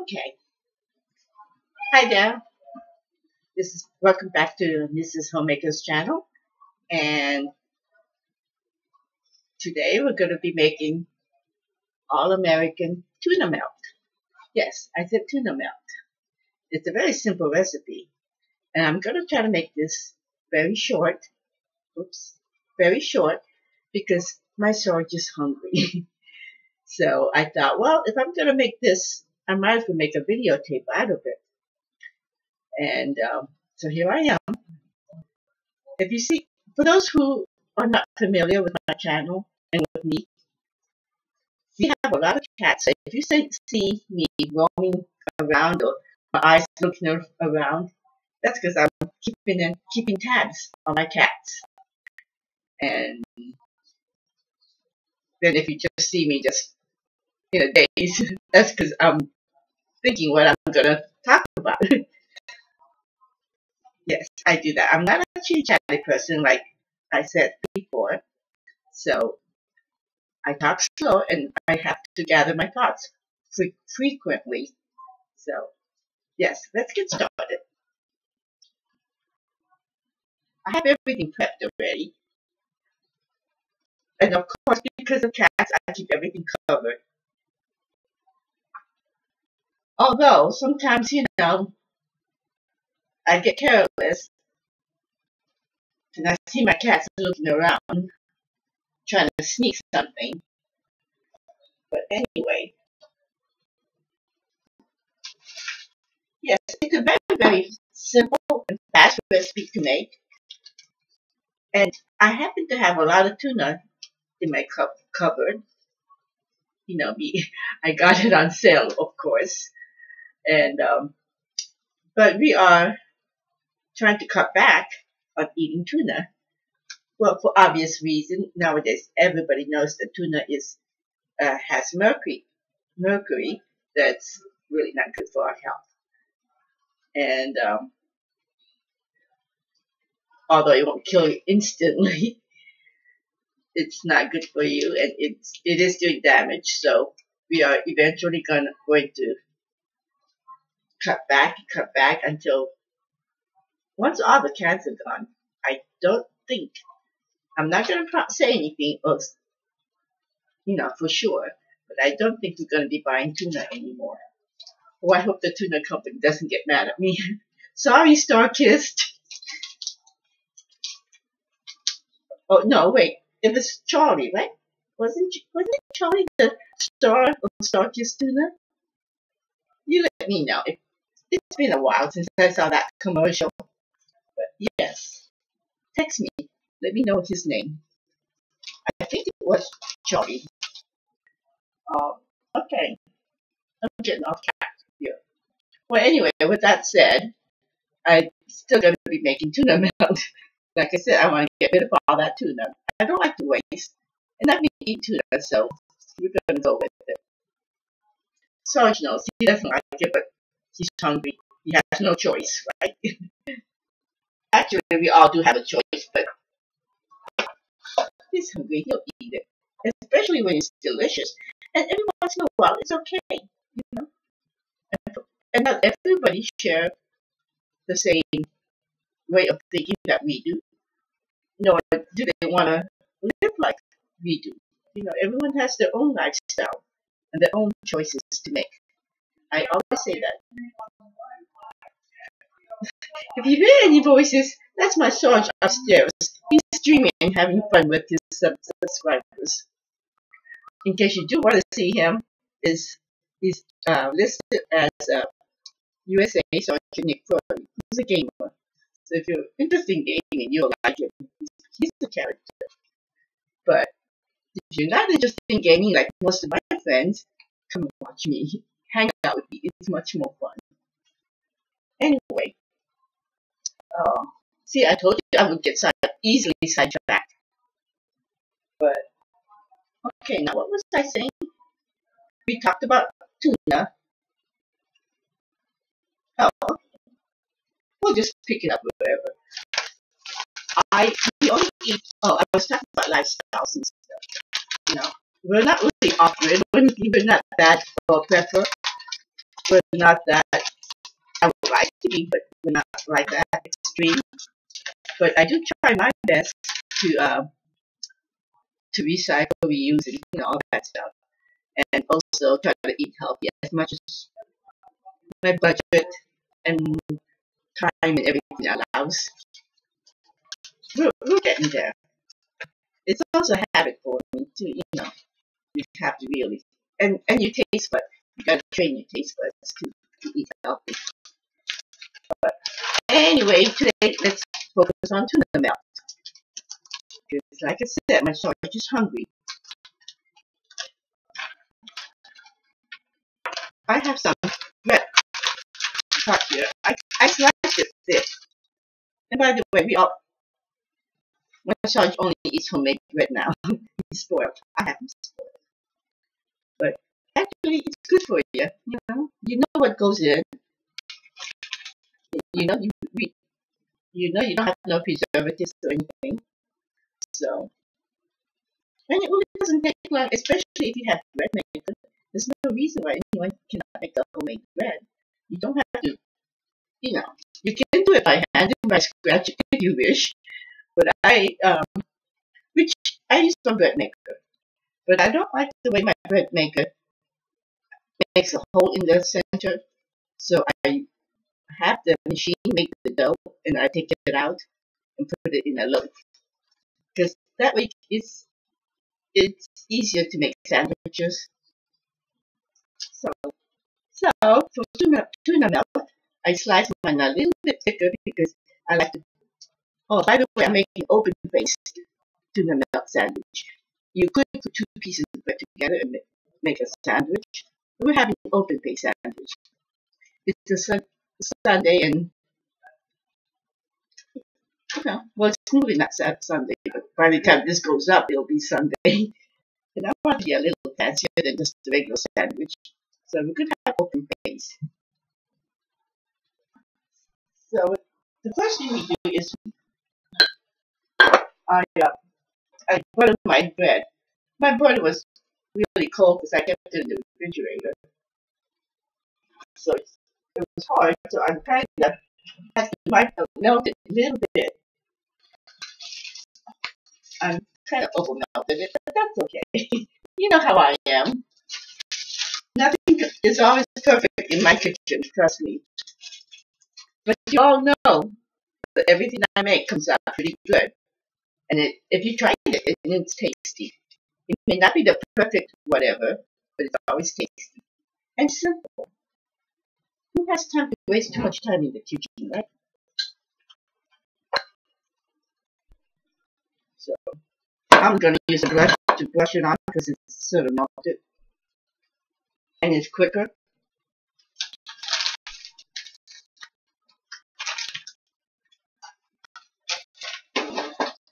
Okay. Hi there. Welcome back to Mrs. Homemaker's channel. And today we're going to be making all-American tuna melt. Yes, I said tuna melt. It's a very simple recipe. And I'm going to try to make this very short. Oops. Very short because my Sarge is hungry. So I thought, well, if I'm going to make this, I might as well make a videotape out of it. And so here I am. If you see, for those who are not familiar with my channel and with me, we have a lot of cats. So if you see me roaming around or my eyes looking around, that's because I'm keeping tabs on my cats. And then if you just see me just in a daze, that's because I'm thinking what I'm going to talk about. Yes, I do that. I'm not a chitty-chatty person like I said before. So I talk slow and I have to gather my thoughts frequently. So yes, let's get started. I have everything prepped already. And of course, because of cats, I keep everything covered. Although sometimes, I get careless and I see my cats looking around, trying to sneak something. But anyway, yes, it's a very, very simple and fast recipe to make. And I happen to have a lot of tuna in my cupboard. I got it on sale, of course. And but we are trying to cut back on eating tuna. Well, for obvious reason. Nowadays, everybody knows that tuna has mercury that's really not good for our health. And although it won't kill you instantly, it's not good for you, and it is doing damage. So we are eventually going to cut back until once all the cats are gone. I'm not going to say anything of, for sure, but I don't think we're going to be buying tuna anymore. Oh, I hope the tuna company doesn't get mad at me. Sorry, Starkist. Oh, no, wait. It was Charlie, right? Wasn't it Charlie the star of Starkist Tuna? You let me know. It's been a while since I saw that commercial. But yes. Text me. Let me know his name. I think it was Charlie. Okay. I'm getting off track here. Well, anyway, with that said, I'm still going to be making tuna melt. Like I said, I want to get rid of all that tuna. I don't like to waste. And I've been eating tuna, so we're going to go with it. Sarge knows. He doesn't like it, but he's hungry. He has no choice, right? Actually, we all do have a choice, but he's hungry. He'll eat it. Especially when it's delicious. And every once in a while, it's okay. And not everybody shares the same way of thinking that we do. Nor do they want to live like we do. Everyone has their own lifestyle and their own choices to make. I always say that. If you hear any voices, that's my Sarge upstairs. He's streaming and having fun with his subscribers. In case you do want to see him, he's listed as USA Sarge Nick Furry. He's a gamer. So if you're interested in gaming, you'll like him. He's the character. But if you're not interested in gaming like most of my friends, come and watch me. Hang out with me. It's much more fun. Anyway. See, I told you I would get easily sidetracked. But, okay, now what was I saying? We talked about tuna. Oh, we'll just pick it up wherever. We only eat, I was talking about lifestyles and stuff. We're not really off-grid. We're not that for pepper. We're not that, I would like to be, but we're not like that extreme. But I do try my best to recycle, reuse, and all that stuff. And also try to eat healthy as much as my budget and time and everything allows. We're getting there. It's also a habit for me too. You have to really, and your taste buds. You got to train your taste buds to eat healthy. Anyway, today let's focus on tuna melt. Because, like I said, my son is just hungry. I have some bread cut here. I sliced it thick. And by the way, my son only eats homemade bread now. He's spoiled. I have him spoiled. But actually, it's good for you. You know what goes in. You know you don't have no preservatives or anything. So, and it really doesn't take long, especially if you have bread maker. There's no reason why anyone cannot make a homemade bread. You don't have to, you know, you can do it by hand and by scratch if you wish. But which I use my bread maker. But I don't like the way my bread maker makes a hole in the center. So I have the machine make the dough and I take it out and put it in a loaf. Because that way it's easier to make sandwiches. So, so for tuna melt, I slice mine a little bit thicker because I like to. Oh, by the way, I'm making open faced tuna melt sandwich. You could put two pieces of bread together and make a sandwich. We're having an open faced sandwich. It's a Sunday, and well, it's really not Sunday, but by the time this goes up, it'll be Sunday. And I want to be a little fancier than just a regular sandwich. So we could have open face. So the first thing we do is I I boiled my bread. My bread was really cold because I kept it in the refrigerator, so it was hard. So I kind of had to melt it a little bit. I kind of over melted it, but that's okay. You know how I am. Nothing is always perfect in my kitchen, trust me. But you all know that everything I make comes out pretty good. And if you try it's tasty. It may not be the perfect whatever, but it's always tasty and simple. Who has time to waste too much time in the kitchen, right? So I'm going to use a brush to brush it on because it's sort of melted and it's quicker.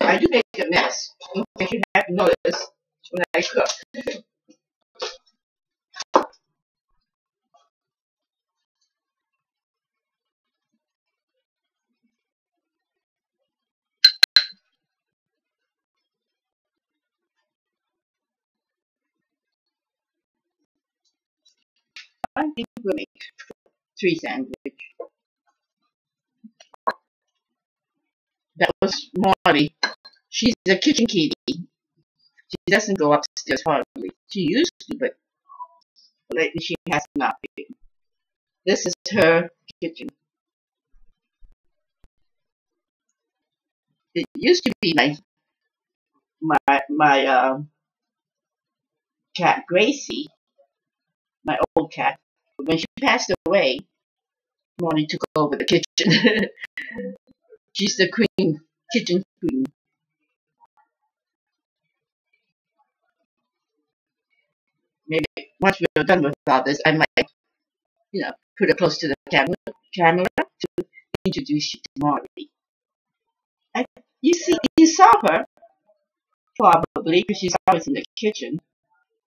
I do make a mess, in case you haven't noticed, when I cook. I think we'll make 3 sandwiches. That was Marty. She's a kitchen kitty. She doesn't go upstairs hardly. She used to, but lately she has not been. This is her kitchen. It used to be my cat Gracie, my old cat. But when she passed away, Molly took over the kitchen. She's the queen, kitchen queen. Maybe once we're done with all this, I might, put her close to the camera to introduce you to Molly. You saw her probably because she's always in the kitchen,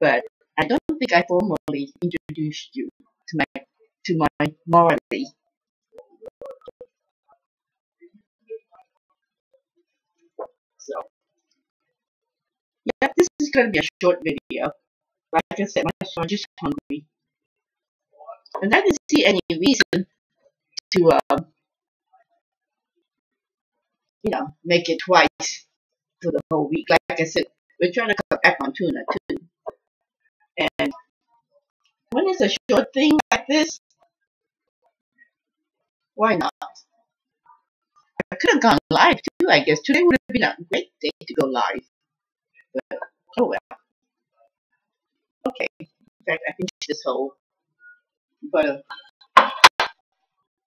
but I don't think I formally introduced you to my Molly. So, yeah, this is going to be a short video. Like I said, my son is hungry. And I didn't see any reason to, make it twice for the whole week. Like I said, we're trying to cut back on tuna too. And when it's a short thing like this, why not? I could have gone live too, I guess. Today would have been a great day to go live. But, oh well. Okay. In fact, I finished this whole butter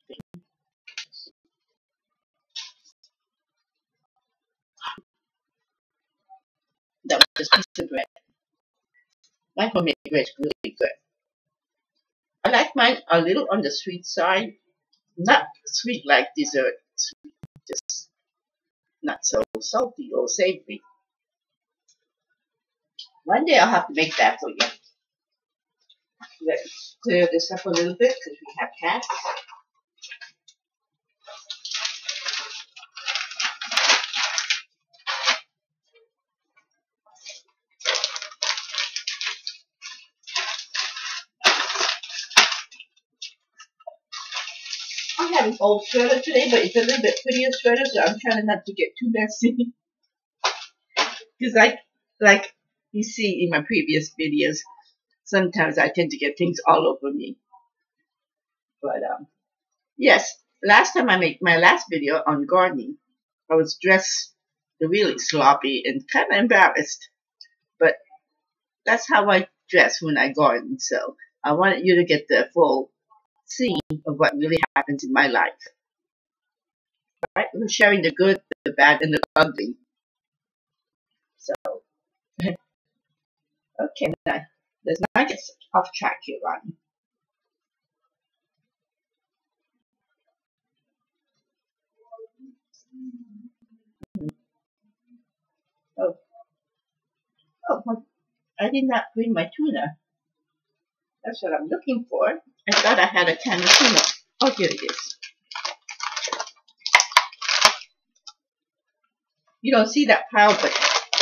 thing. That was just a piece of bread. My homemade bread is really good. I like mine a little on the sweet side. Not sweet like dessert. Sweet, just not so salty or savory. One day I'll have to make that for you. Let's clear this up a little bit because we have cats. I have an old sweater today, but it's a little bit prettier sweater, so I'm trying not to get too messy. Because like you see in my previous videos, sometimes I tend to get things all over me. But yes, last time I made my last video on gardening, I was dressed really sloppy and kind of embarrassed. But that's how I dress when I garden. So I wanted you to get the full scene of what really happens in my life. Right? We're sharing the good, the bad, and the ugly. So, okay, now let's not get off track here, Ronnie. Oh, oh, I did not bring my tuna. That's what I'm looking for. I thought I had a can of tuna. Oh, here it is. You don't see that pile, but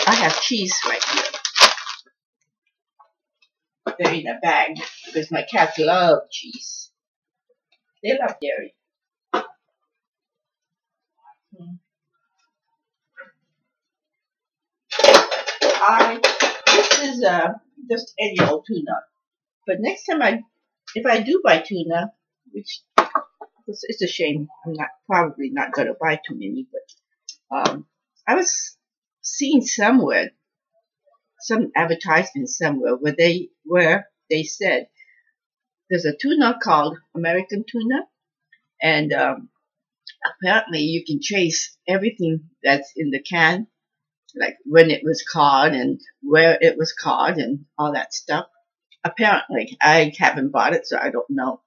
I have cheese right here. They're in a bag because my cats love cheese. They love dairy. This is just any old tuna. But next time if I do buy tuna, which it's a shame, I'm probably not gonna buy too many. But I was seeing somewhere, some advertisement somewhere where they said there's a tuna called American tuna, and apparently you can trace everything that's in the can, like when it was caught and where it was caught and all that stuff. Apparently, I haven't bought it, so I don't know.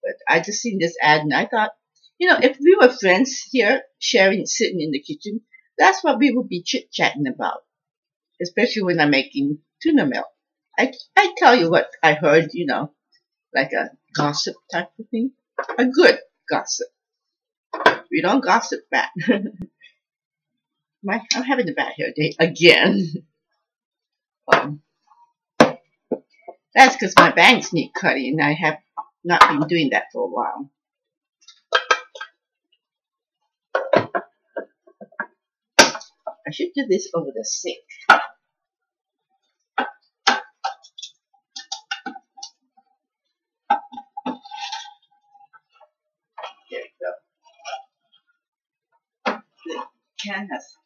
But I just seen this ad and I thought, if we were friends here, sharing, sitting in the kitchen, that's what we would be chit-chatting about, especially when I'm making tuna milk. I tell you what I heard, like a gossip type of thing. A good gossip. We don't gossip bad. I'm having a bad hair day again. That's because my bangs need cutting, and I have not been doing that for a while. I should do this over the sink. There we go. The can has.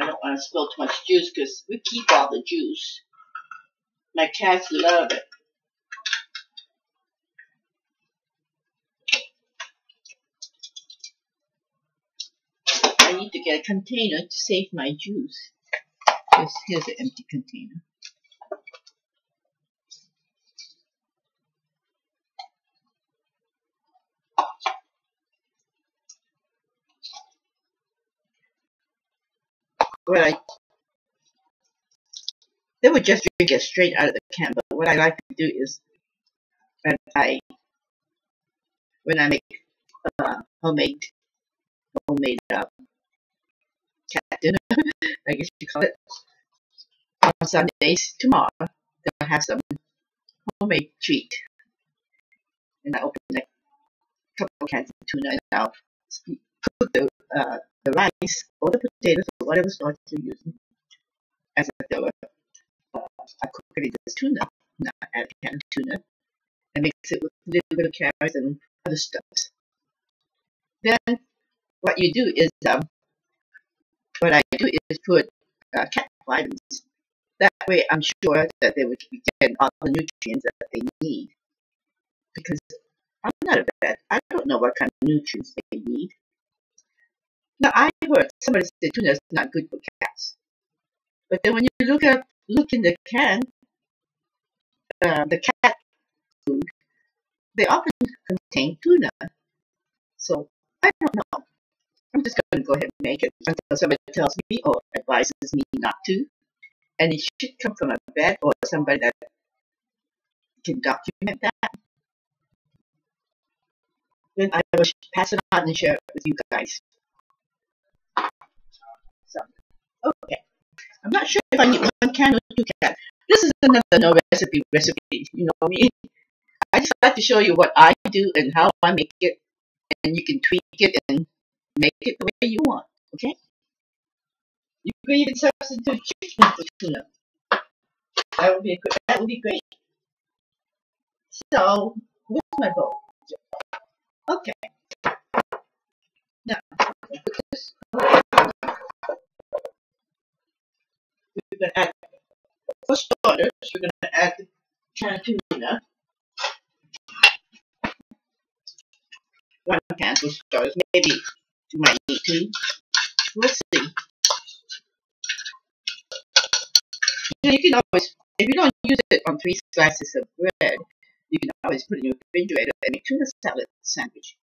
I don't want to spill too much juice because we keep all the juice. My cats love it. I need to get a container to save my juice. Here's an empty container. They would just drink it straight out of the can, but what I like to do is when I make homemade cat dinner, I guess you call it, on Sundays tomorrow, they'll have some homemade treat. And I open a couple of cans of tuna and I'll cook the rice or the potatoes or whatever starch you're using as a filler. I cook it in this tuna. Now I add a can of tuna and mix it with a little bit of carrots and other stuffs. Then what you do is what I do is put cat vitamins. That way I'm sure that they would be getting all the nutrients that they need. Because I'm not a vet. I don't know what kind of nutrients they need. Now I heard somebody say tuna is not good for cats. But then when you look in the can, the cat food, they often contain tuna. So I don't know. I'm just going to go ahead and make it until somebody tells me or advises me not to. And it should come from a vet or somebody that can document that. Then I will pass it on and share it with you guys. So, okay. I'm not sure if I need 1 can or 2 cans. This is another no recipe. You know me. I just like to show you what I do and how I make it. And you can tweak it and make it the way you want. Okay? You can even substitute chicken for tuna. That would be great. So, where's my bowl? Okay. Now, we're going to add, for starters, we're going to add the can of tuna. 1 can for starters. Maybe you might need 2. We'll see. You can always, if you don't use it on 3 slices of bread, you can always put it in your refrigerator and make tuna salad sandwich.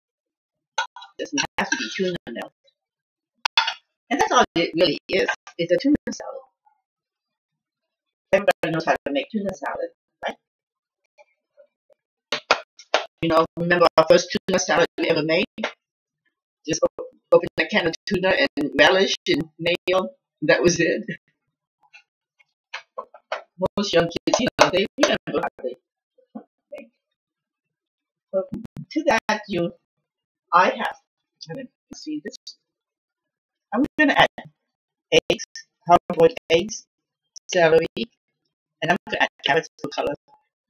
It doesn't have to be tuna milk. And that's all it really is. It's a tuna salad. Everybody knows how to make tuna salad, right? Remember our first tuna salad we ever made? Just open a can of tuna and relish and mayo. That was it. Most young kids, they remember how they make. So to that, I have, let me see this. I'm going to add eggs, hard-boiled eggs, celery, and I'm going to add carrots for color.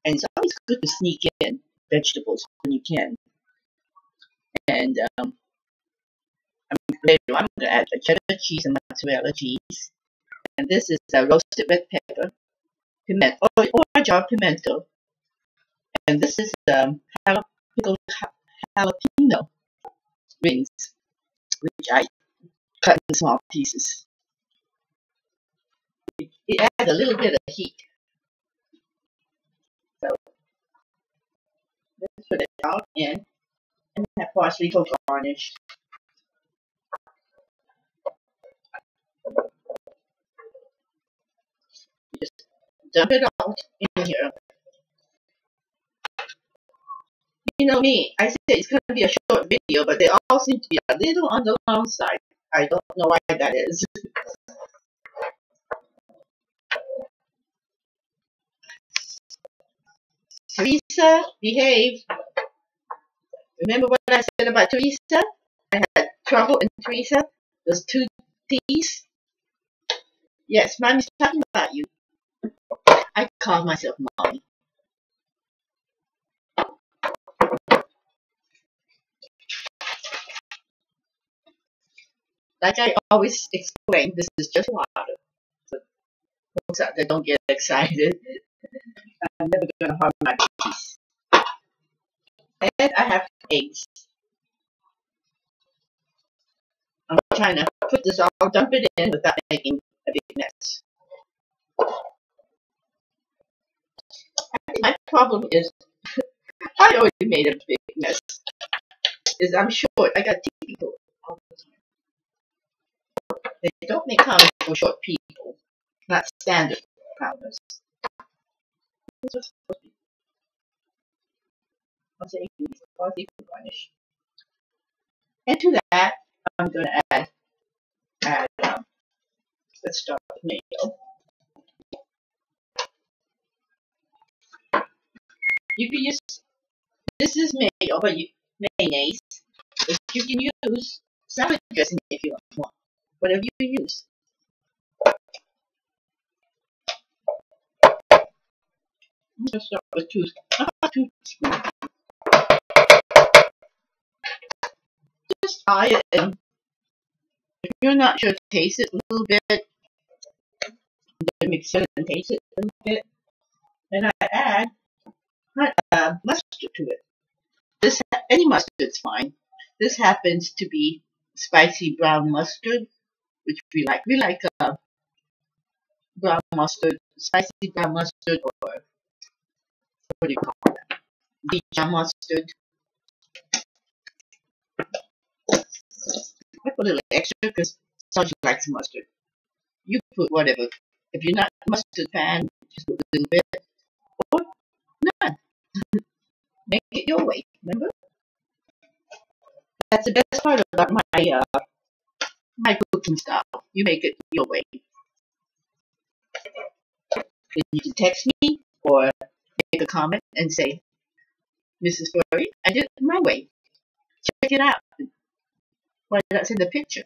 And it's always good to sneak in vegetables when you can. And later I'm going to add cheddar cheese and mozzarella cheese. And this is roasted red pepper, pimento, or a jar pimento. And this is pickled jalapeno rings, which I cut in small pieces. It adds a little bit of heat. So let's put it all in and have parsley for garnish. Just dump it all in here. You know me, I said it's going to be a short video, but they all seem to be a little on the long side. I don't know why that is. Teresa, behave. Remember what I said about Teresa? I had trouble in Teresa. Those 2 T's. Yes, Mommy's talking about you. I call myself Mommy. Like I always explain, this is just water. So folks out there don't get excited. I'm never going to harm my babies. And I have eggs. I'm trying to put this all, dump it in without making a big mess. I think my problem is, I already made a big mess. Is I'm short. I got people all the time. They don't make comments for short people. Not standard comments. I'll say parsley for garnish. And to that, I'm going to add let's start with mayo. You can use, this is mayo, but mayonnaise. But you can use salad dressing if you want. Whatever you use. I'm gonna start with two spoons. Just try it, and if you're not sure, taste it a little bit, then mix it and taste it a little bit. And I add mustard to it. This any mustard's fine. This happens to be spicy brown mustard, which we like. We like brown mustard, spicy brown mustard, or what do you call it? Dijon mustard. I put a little extra because Sergeant likes mustard. You put whatever. If you're not a mustard fan, just put a little bit, or none. Make it your way. Remember, that's the best part about my cooking style. You make it your way. You can text me or make a comment and say, Mrs. Flurry, I did it my way. Check it out. Why not send a picture?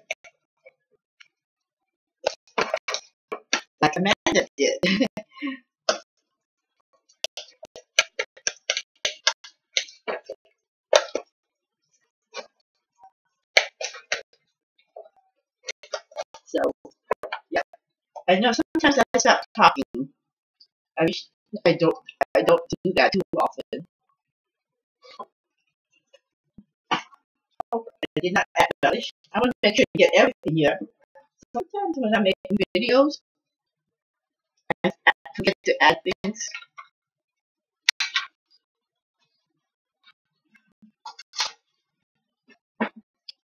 Like Amanda did. So, yeah. I know sometimes I stop talking. I wish I don't do that too often. Oh, I did not add relish. I want to make sure to get everything here. Sometimes when I'm making videos, I forget to add things.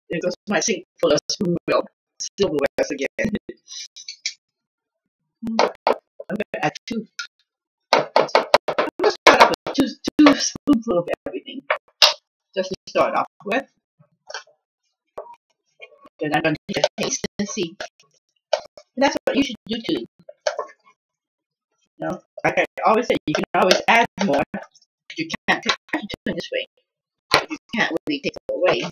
There goes my sink full of silverware again. I'm going to add two. I'm going to start off with two spoonfuls of everything, just to start off with. Then I'm going to just taste and see. And that's what you should do too. You know, like I always say, you can always add more. You can't take it this way. You can't really take it away.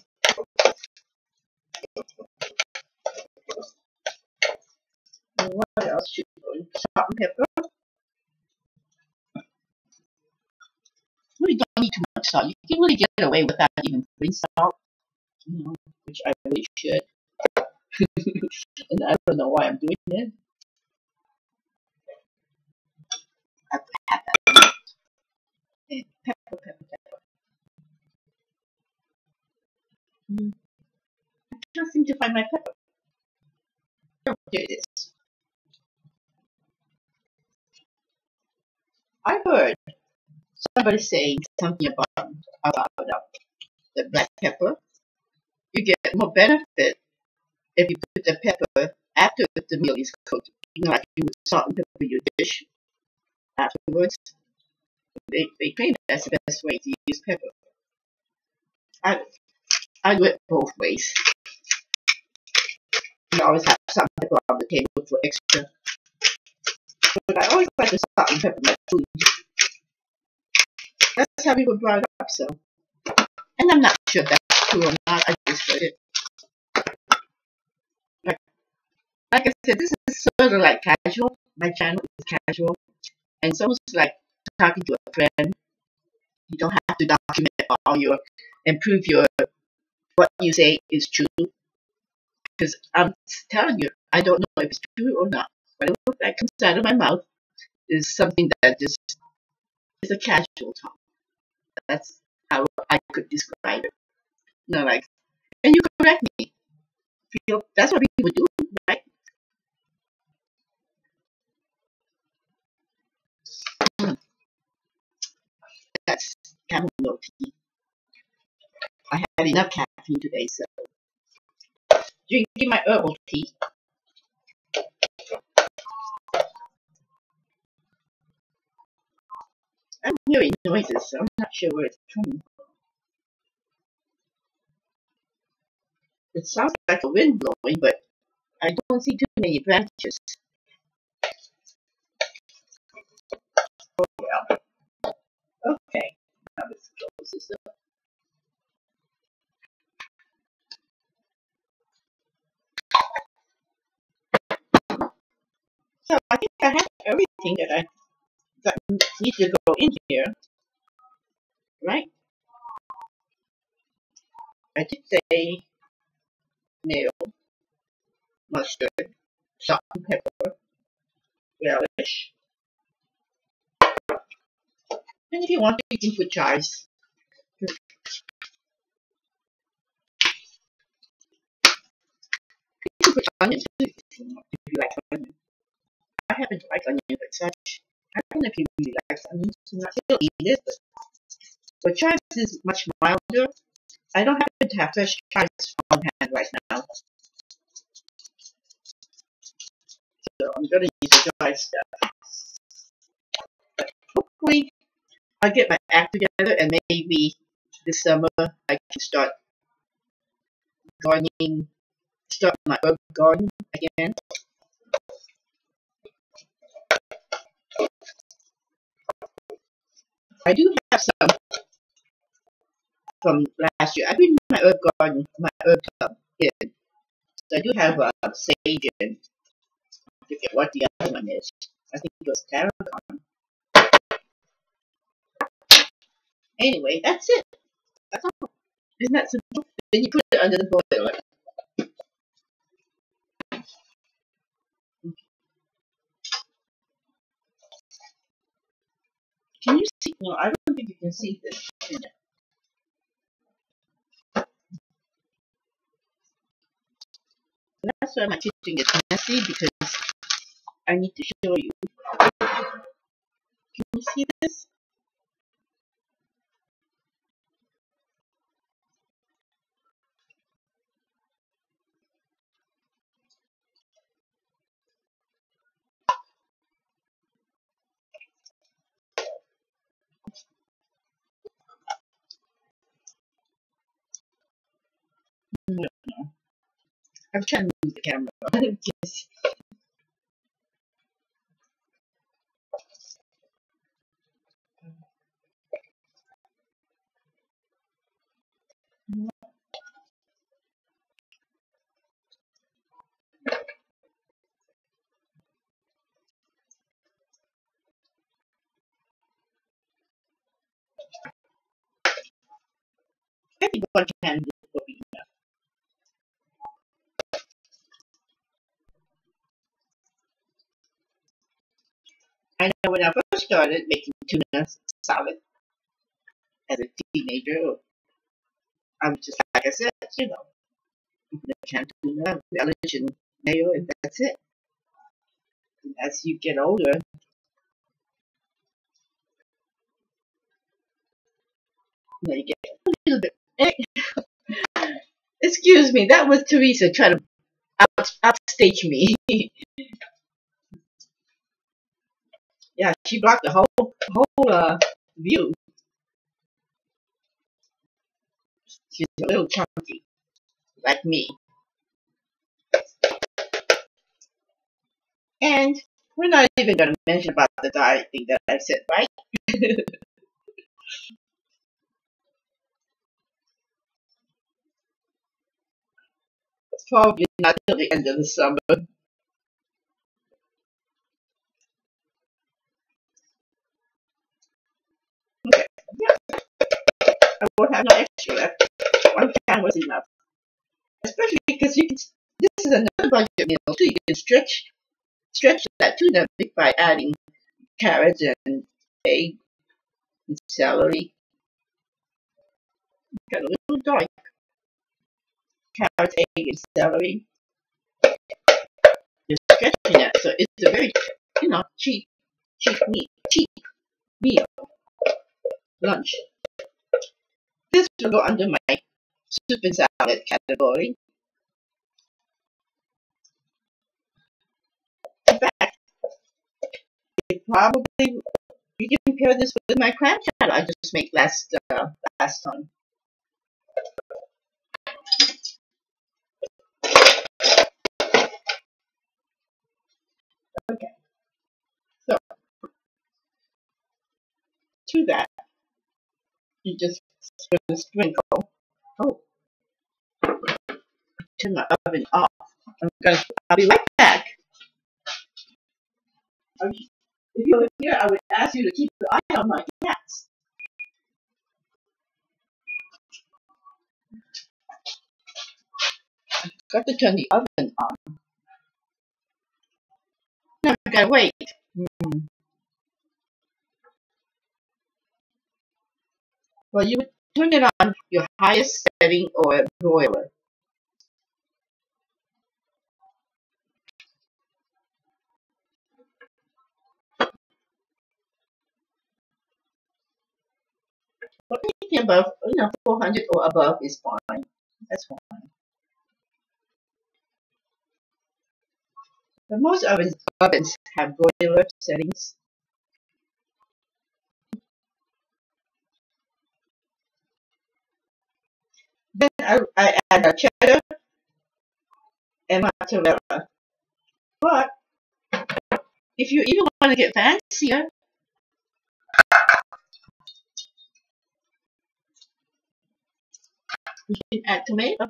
And what else should we do? Salt and pepper. Really don't need too much salt. You can really get away without even putting salt, you know, which I really should. And I don't know why I'm doing it. I have that. Pepper. I can't seem to find my pepper. Oh, here it is. I heard somebody saying something about the black pepper. You get more benefit if you put the pepper after the meal is cooked. You know, like you would salt and pepper your dish afterwards. They claim that's the best way to use pepper. I do it both ways. You always have salt and pepper on the table for extra. But I always like to salt and pepper my food. That's how we were brought up, so. And I'm not sure if that's true or not. I just heard it. Like I said, this is sort of like casual. My channel is casual. And it's almost like talking to a friend. You don't have to document all and prove what you say is true. Because I'm telling you, I don't know if it's true or not. Whatever that comes out of my mouth is something that just is a casual talk. That's how I could describe it. No, like, and you correct me. That's what people do, right? That's chamomile tea. I had enough caffeine today, so drinking my herbal tea. I'm hearing noises, so I'm not sure where it's coming from. It sounds like a wind blowing, but I don't see too many branches. Oh well. Okay. I have everything that needs to go in here, right? I did say mayo, mustard, salt and pepper, relish, and if you want, you can put chives. You can put onions too if you like onions. I happen to like onions, but such. I don't know if you really like onions. I still eat it, but chives is much milder. I don't happen to have fresh chives on hand right now, so I'm gonna use the dry stuff. Hopefully, I'll get my act together, and maybe this summer I can start gardening, start my herb garden again. I do have some from last year. I've been in my herb garden, my herb tub. Yeah. So I do have sage and I forget what the other one is. I think it was tarragon. Anyway, that's it. That's all. Isn't that simple? Then you put it under the boiler. Can you see? No, I don't think you can see this. That's why my kitchen is messy because I need to show you. Can you see this? No, no. I'm trying to move the camera. Yes. I think one can will be enough. I know when I first started making tuna salad as a teenager, I was just like I said, the canned tuna, relish, and mayo, and that's it. And as you get older, you get a little bit. Excuse me, that was Teresa trying to upstage me. Yeah, she blocked the whole view. She's a little chunky, like me. And we're not even going to mention about the diet thing that I said, right? Probably not till the end of the summer. Okay, yeah, I won't have no extra left. One can was enough. Especially because you can. This is another budget meal too. You can stretch that tuna by adding carrots and egg and celery. Got a little dark carrots, egg, and celery. You're stretching that, so it's a very cheap meal lunch. This will go under my soup and salad category. In fact, it probably you can pair this with my crab chowder I just made last time. Okay, so to that, you just sprinkle. Oh, turn my oven off. I'll be right back. If you were here, I would ask you to keep your eye on my cats. Got to turn the oven on. Now I gotta wait. Well, you would turn it on your highest setting or a broiler. But anything above, 400 or above is fine. That's fine. But most ovens have broiler settings. Then I add a cheddar and mozzarella. But if you even want to get fancier, you can add tomato.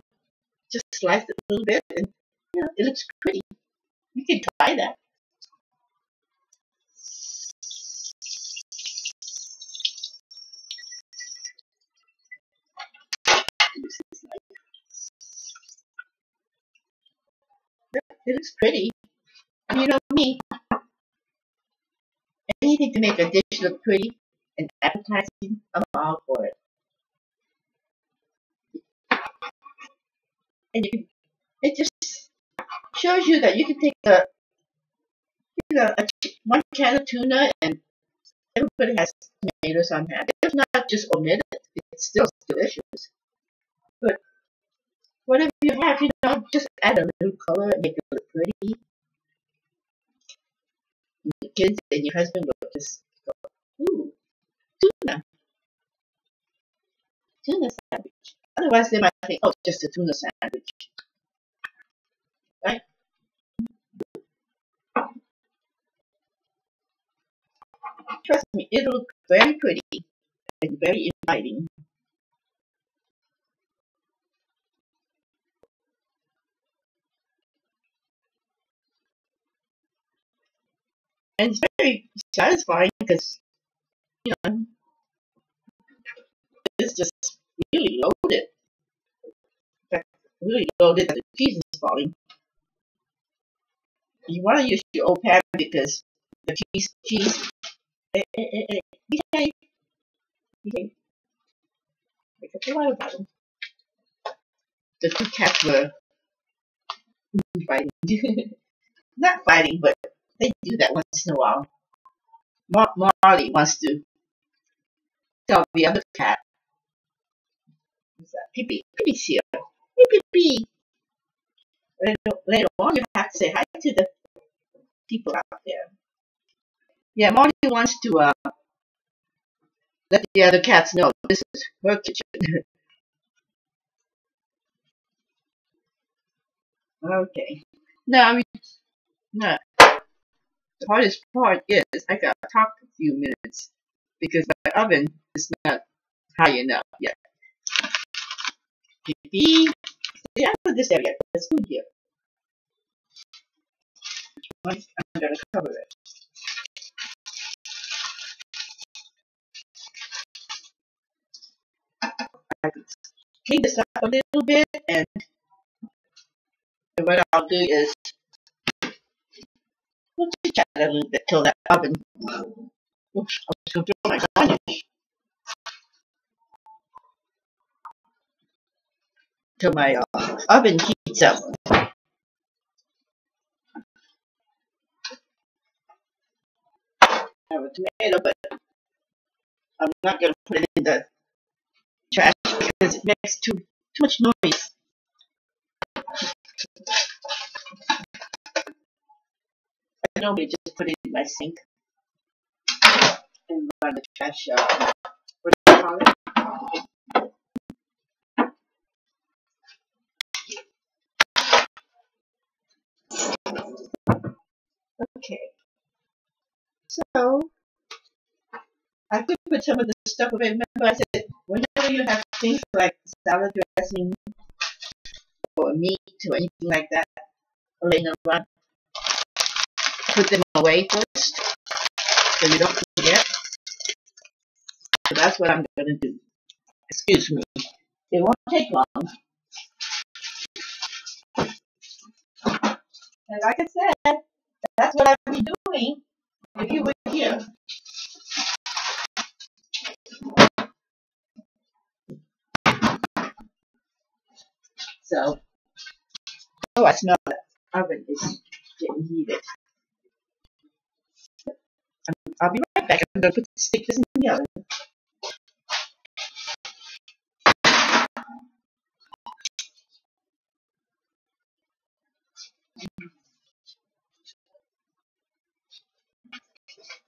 Just slice it a little bit, and it looks pretty. You can try that. It looks pretty. And you know me, anything to make a dish look pretty and appetizing, I'm all for it. And it just shows you that you can take one can of tuna and everybody has tomatoes on hand. If not, just omit it. It's still delicious. But whatever you have, just add a little color and make it look pretty. And your kids and your husband will just go, ooh, tuna, tuna sandwich. Otherwise, they might think, oh, just a tuna sandwich. Right? Trust me, it'll look very pretty and very inviting. And it's very satisfying because, you know, it's just really loaded. In fact, really loaded that the cheese is falling. You want to use your old pan because the cheese, behave, behave. Make up a lot about them. The two cats were fighting. Not fighting, but they do that once in a while. Marley wants to tell the other cat, Pee Pee's here. Hey, Pee. Later on, you have to say hi to the people out there. Yeah, Marley wants to let the other cats know this is her kitchen. Okay. Now, no, the hardest part is I gotta talk a few minutes because my oven is not high enough yet. Pee, stay out of this area. There's food here. I'm gonna cover it. I can clean this up a little bit, and what I'll do is we'll chit chat a little bit till that oven. Oops, I was going to throw my garnish. Till my oven heats up. I have a tomato, but I'm not going to put it in the trash because it makes too much noise. I normally just put it in my sink and run the trash out. What do you call it? Okay. So I could put some of the stuff away. Remember I said whenever you have things like salad dressing or meat or anything like that laying around, put them away first so you don't forget. So that's what I'm going to do. Excuse me. It won't take long. And like I said, that's what I'd be doing if you were here. So, oh, I smell the oven is getting heated. I'll be right back. I'm going to stick this in the oven.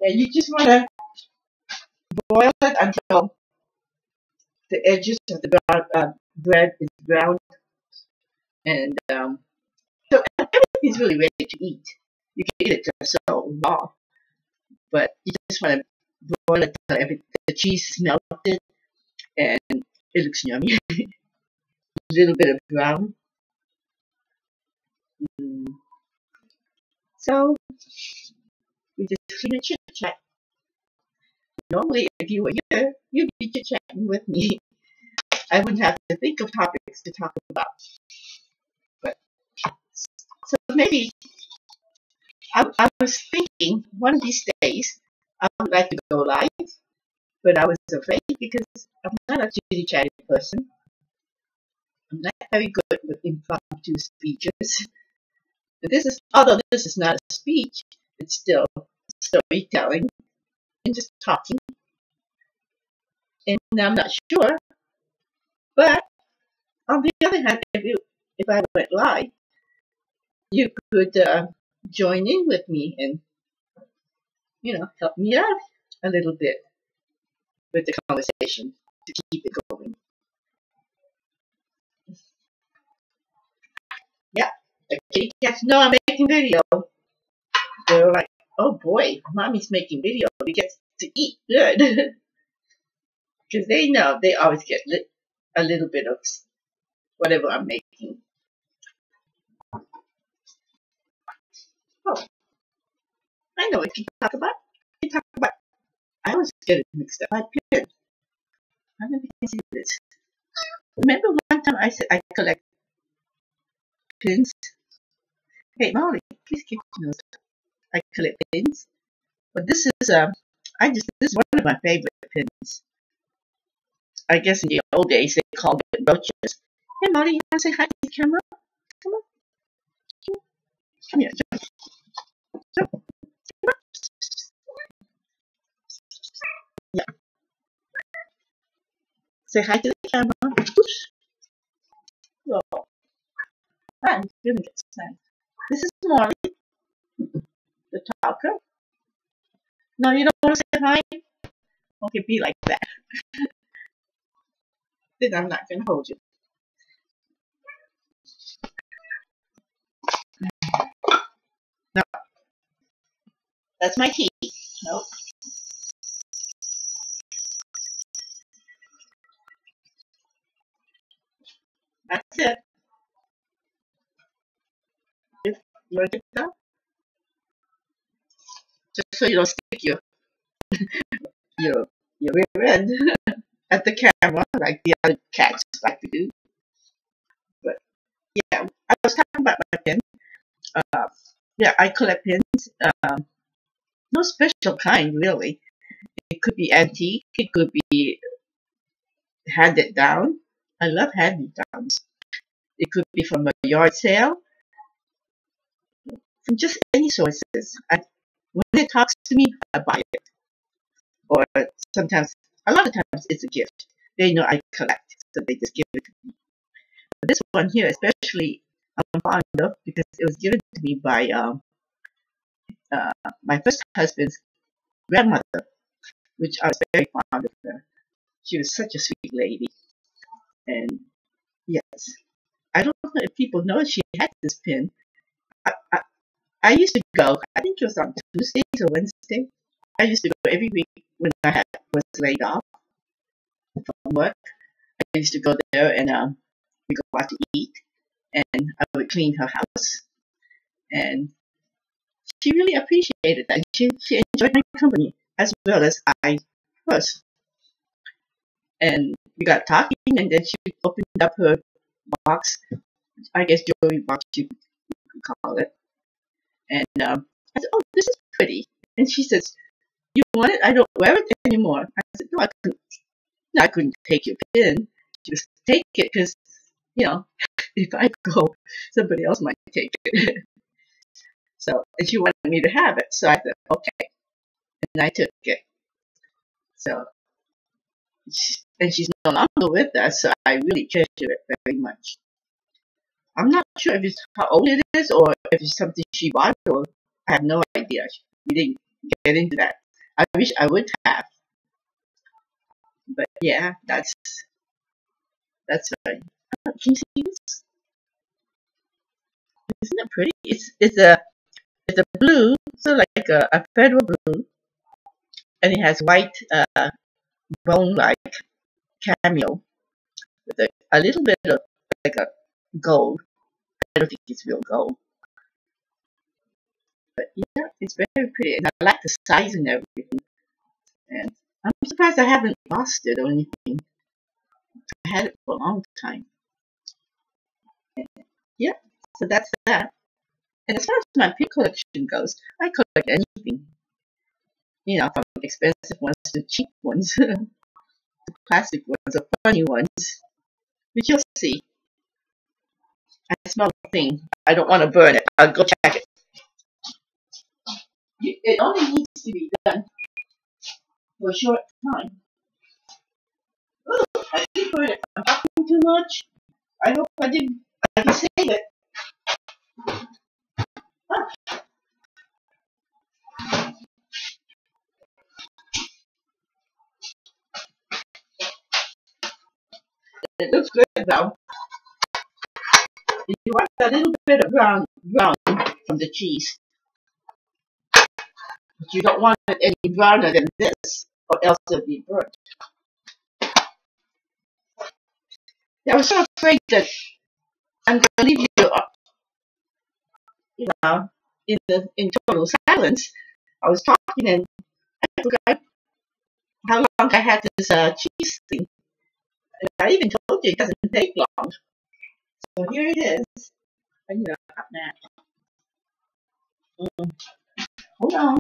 And you just want to boil it until the edges of the bread is brown. And so everything's really ready to eat. You can eat it just so raw. But you just want to boil it until the cheese melted and it looks yummy. A little bit of brown. So we just clean and chit chat. Normally, if you were here, you'd be chit chatting with me. I wouldn't have to think of topics to talk about. But so maybe I was thinking one of these days I would like to go live, but I was afraid because I'm not a chitty chatty person. I'm not very good with impromptu speeches. Although this is not a speech, it's still storytelling and just talking. And I'm not sure, but on the other hand, if I went live, you could join in with me and help me out a little bit with the conversation to keep it going. Yeah, the kitty cats know I'm making video. They're like, oh boy, mommy's making video. We get to eat good. Because they know they always get a little bit of whatever I'm making. Oh, I know what you talk about. You talk about. I always get it mixed up. My pen. I don't know if you can see this. Remember one time I said I collect pins? Hey Molly, please keep those. I collect pins. But this is this is one of my favorite pins. I guess in the old days they called it roaches. Hey Molly, you wanna say hi to the camera? Come on. Come here. Jump. Jump. Yeah. Say hi to the camera. Oops. Oh, I'm gonna get snagged. This is Molly, the talker. No, you don't want to say hi? Okay, be like that. Then I'm not gonna hold you. No, that's my key. Nope. That's it. You want to get that? Just so you don't stick your rear end at the camera like the other cats like to do. But yeah, I was talking about my pen. Uh, yeah, I collect pins. No special kind really. It could be antique. It could be handed down. I love handed downs. It could be from a yard sale, from just any sources. When it talks to me, I buy it. Or sometimes, a lot of times, it's a gift. They know I collect, so they just give it to me. But this one here, especially, I'm fond of because it was given to me by my first husband's grandmother, which I was very fond of her. She was such a sweet lady. And yes, I don't know if people know she had this pin. I, I, I used to go, I think it was on Tuesdays or Wednesday. I used to go every week when was laid off from work. I used to go there and we go out to eat, and I would clean her house. And she really appreciated that. She enjoyed my company as well as I was. And we got talking, and then she opened up her box, I guess jewelry box you could call it. And I said, "Oh, this is pretty." And she says, "You want it? I don't wear it anymore." I said, "No, I couldn't take your pin. Just take it because, you know, if I go, somebody else might take it." So, and she wanted me to have it. So I said, "Okay." And I took it. So, and she's no longer with us, so I really treasure it very much. I'm not sure if it's how old it is or if it's something she bought or I have no idea. We didn't get into that. I wish I would have, but yeah, that's right. Oh, can you see this? Isn't it pretty? It's a blue, so like a federal blue, and it has white bone like cameo with a little bit of like a gold. I don't think it's real gold, but yeah, it's very pretty, and I like the size and everything. And I'm surprised I haven't lost it or anything. I had it for a long time. Yeah, so that's that. And as far as my pin collection goes, I collect anything. From expensive ones to cheap ones, to classic ones or funny ones. But you'll see. I smell the thing. I don't want to burn it. I'll go check it. It only needs to be done for a short time. Ooh, I did burn it. I'm talking too much. I hope I didn't. I can save it. Ah, it looks good though. You want a little bit of brown from the cheese, but you don't want it any browner than this, or else it'll be burnt. Yeah, I was so afraid that I'm going to leave you, you know, in total silence. I was talking and I forgot how long I had this cheese thing. And I even told you it doesn't take long. So here it is. And, hot man. Hold on.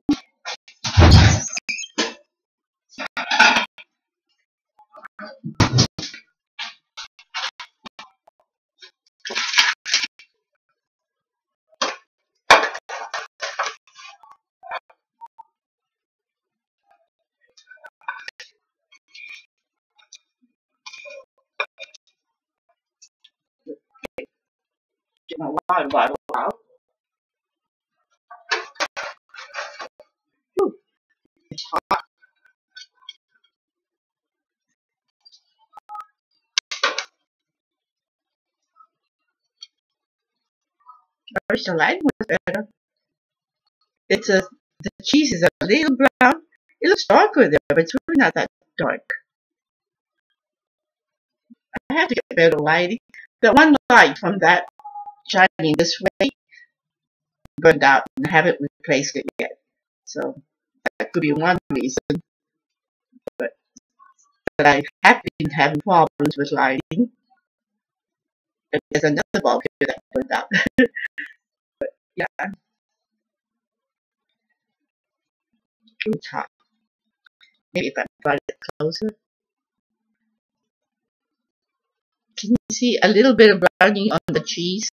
Get my water bottle out. Whew, it's hot. I wish the light was better. The cheese is a little brown. It looks darker there, but it's really not that dark. I have to get better lighting. The one light from that shining this way burned out and I haven't replaced it yet. So that could be one reason. But, but I have been having problems with lighting. And there's another bulb here that burned out. Yeah, it's hot. Maybe if I brought it closer. Can you see a little bit of browning on the cheese?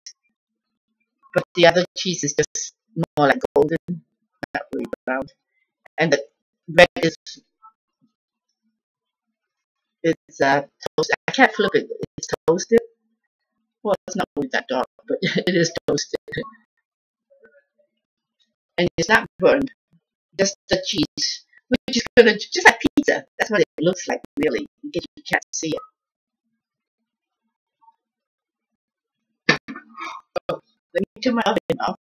But the other cheese is just more like golden, not really brown. And the bread is toasted. I can't flip it. It's toasted. Well, it's not really that dark, but it is toasted. And it's not burned. Just the cheese, which is gonna just like pizza. That's what it looks like, really. You can't see it. Oh, let me turn my oven off.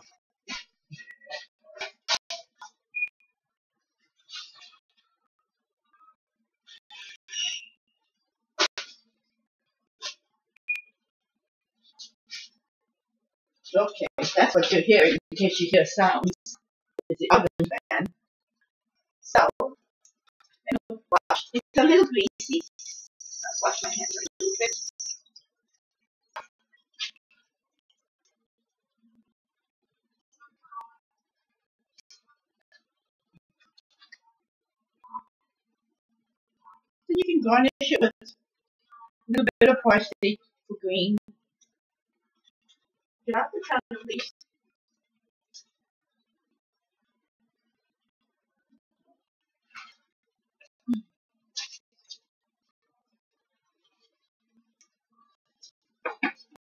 Okay, that's what you're hearing in case you hear sounds. is the oven fan. So, wash. It's a little greasy. Let's wash my hands a little bit. Then you can garnish it with a little bit of parsley for green. Drop the top, please.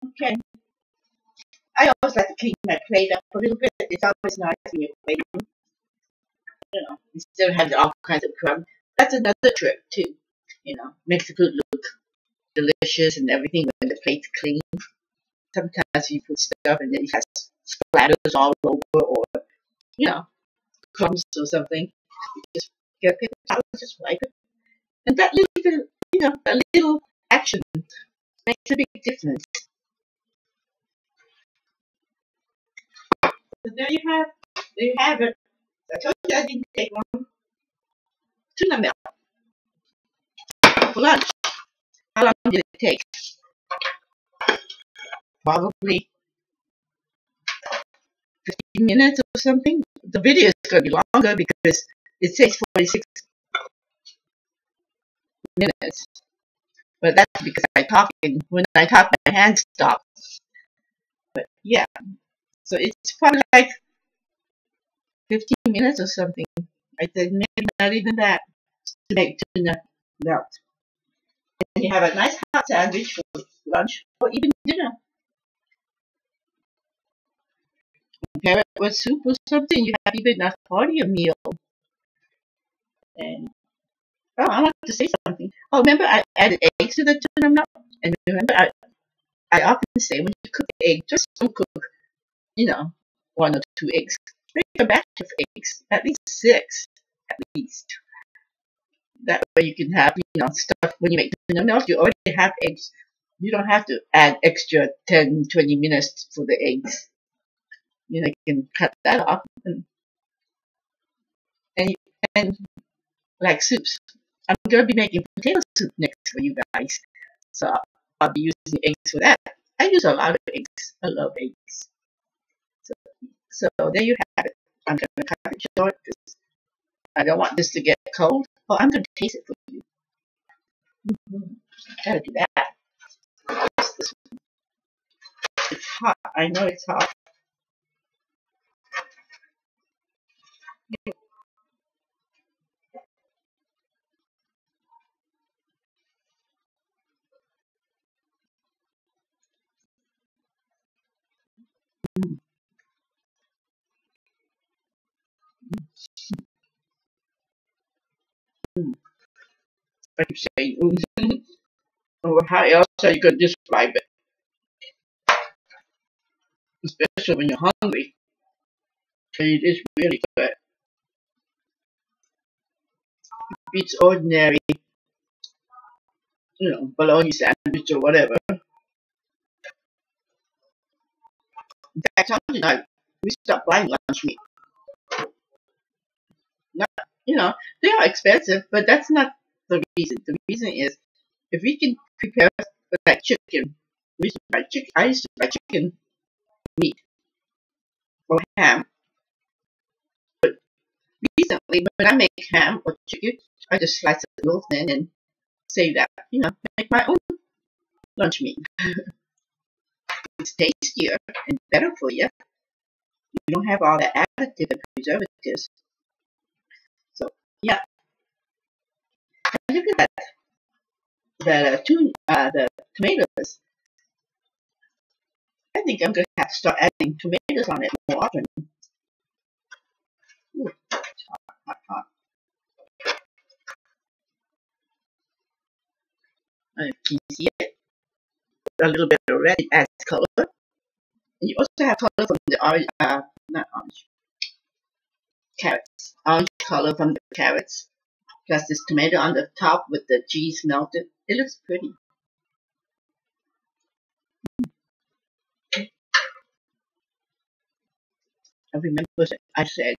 Okay. I always like to clean my plate up a little bit. It's always nice when you're waiting, instead of having all kinds of crumbs. That's another trick too. Makes the food look delicious and everything when the plate's clean. Sometimes you put stuff and then it has splatters all over, or you know, crumbs or something. You just get a paper towel, just wipe it, and that little bit, that little action makes a big difference. So there you have it. I told you I didn't take long. Tuna milk for lunch. How long did it take? Probably 15 minutes or something. The video is going to be longer because it says 46 minutes. But that's because I talk, and when I talk, my hands stop. But yeah, so it's probably like 15 minutes or something. I said maybe not even that to make tuna melt. And you have a nice hot sandwich for lunch or even dinner. Pair it with soup or something. You have even a heartier meal. And I want to say something. Oh, remember I added eggs to the tuna melt? And remember, I often say when you cook the egg, just don't cook, you know, 1 or 2 eggs. Make a batch of eggs, at least 6, at least. That way you can have, stuff when you make tuna melt. You already have eggs. You don't have to add extra 10, 20 minutes for the eggs. You can cut that off. And, and like soups. I'm going to be making potato soup next for you guys. So I'll be using eggs for that. I use a lot of eggs. I love eggs. So there you have it. I'm going to cut it short because I don't want this to get cold. Oh, I'm going to taste it for you. Gotta do that. It's hot. I know it's hot. Mm, mm. I keep saying, how else are you going to describe it? Especially when you're hungry. It is really good. Beats ordinary, bologna sandwich or whatever. In fact, Tom and I, we stopped buying lunch meat. Not, they are expensive, but that's not the reason. The reason is if we can prepare like chicken, we used to buy chicken. I used to buy chicken meat or ham. But recently, when I make ham or chicken, I just slice it a little thin and save that. Make my own lunch meat. It's tastier and better for you. You don't have all the additive and preservatives. So yeah, look at that. The tomatoes. I think I'm gonna have to start adding tomatoes on it more often. Ooh, it's hot, hot, hot. Can you see it? A little bit of red adds color. And you also have color from the orange, not orange, carrots. Orange color from the carrots. Plus this tomato on the top with the cheese melted. It looks pretty. I remember I said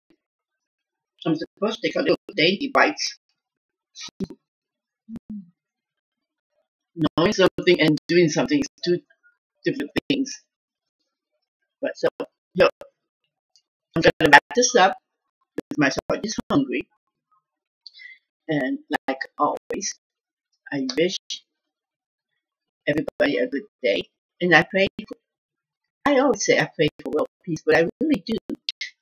I'm supposed to take a little dainty bites. Knowing something and doing something is two different things. But so, yo, I'm gonna wrap this up because my son is hungry. And like always, I wish everybody a good day. And I always say I pray for world peace, but I really do.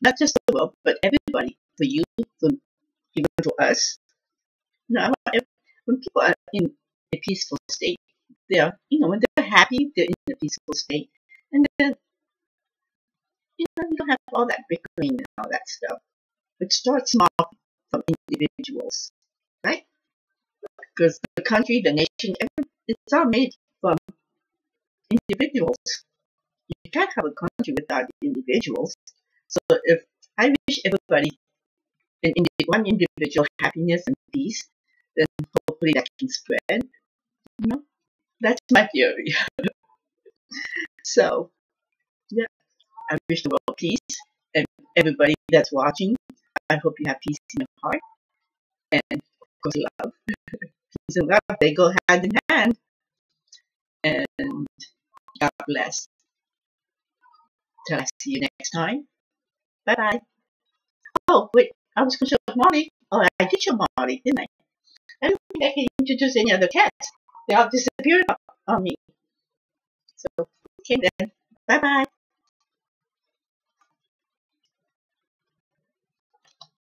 Not just the world, but everybody. For you, for even for us. When people are in a peaceful state, when they're happy, they're in a peaceful state. And then, you don't have all that bickering and all that stuff. It starts small from individuals, right? Because the country, the nation, it's all made from individuals. You can't have a country without individuals. So if I wish everybody one individual happiness and peace, then hopefully that can spread. You know, that's my theory. So yeah, I wish the world peace, and everybody that's watching, I hope you have peace in your heart, and of course love. Peace and love, they go hand in hand. And God bless. Till I see you next time. Bye bye. Oh wait, I was going to show Molly. Oh, I did show Molly, didn't I? I don't think I can introduce any other cats. They all disappeared on me. So okay then. Bye bye.